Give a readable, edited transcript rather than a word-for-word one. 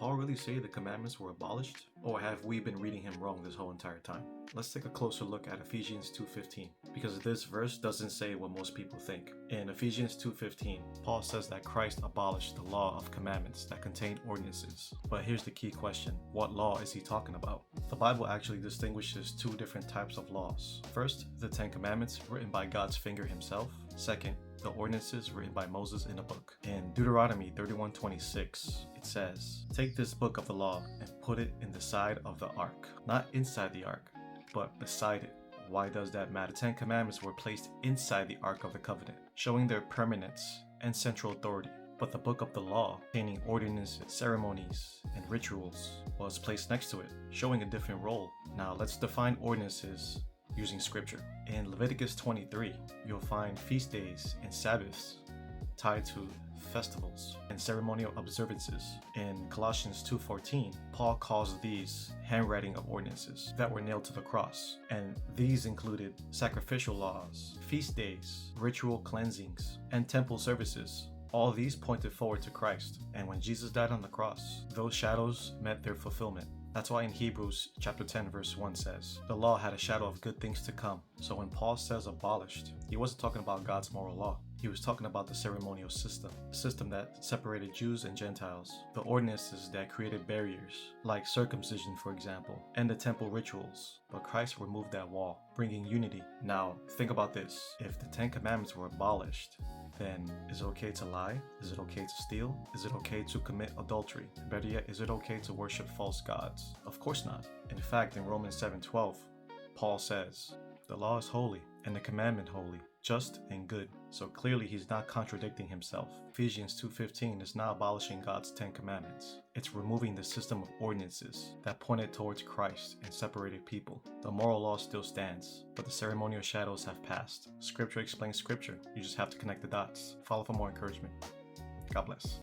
Paul really say the commandments were abolished? Or have we been reading him wrong this whole entire time? Let's take a closer look at Ephesians 2:15, because this verse doesn't say what most people think. In Ephesians 2:15, Paul says that Christ abolished the law of commandments that contain ordinances. But here's the key question: what law is he talking about? The Bible actually distinguishes two different types of laws. First, the Ten Commandments written by God's finger himself. Second, the ordinances written by Moses in a book. In Deuteronomy 31:26, it says, "Take this book of the law and put it in the side of the ark." Not inside the ark, but beside it. Why does that matter? The Ten Commandments were placed inside the Ark of the Covenant, showing their permanence and central authority. But the book of the law, containing ordinances, ceremonies, and rituals, was placed next to it, showing a different role. Now let's define ordinances using scripture. In Leviticus 23, you'll find feast days and Sabbaths tied to festivals and ceremonial observances. In Colossians 2:14, Paul calls these handwriting of ordinances that were nailed to the cross, and these included sacrificial laws, feast days, ritual cleansings, and temple services. All these pointed forward to Christ, and when Jesus died on the cross, those shadows met their fulfillment. That's why in Hebrews chapter 10 verse 1 says, the law had a shadow of good things to come. So when Paul says abolished, he wasn't talking about God's moral law. He was talking about the ceremonial system, the system that separated Jews and Gentiles, the ordinances that created barriers, like circumcision for example, and the temple rituals. But Christ removed that wall, bringing unity. Now, think about this. If the Ten Commandments were abolished, then is it okay to lie? Is it okay to steal? Is it okay to commit adultery? Better yet, is it okay to worship false gods? Of course not. In fact, in Romans 7:12, Paul says, the law is holy and the commandment holy, just and good. So clearly he's not contradicting himself. Ephesians 2:15 is not abolishing God's Ten Commandments. It's removing the system of ordinances that pointed towards Christ and separated people. The moral law still stands, but the ceremonial shadows have passed. Scripture explains scripture. You just have to connect the dots. Follow for more encouragement. God bless.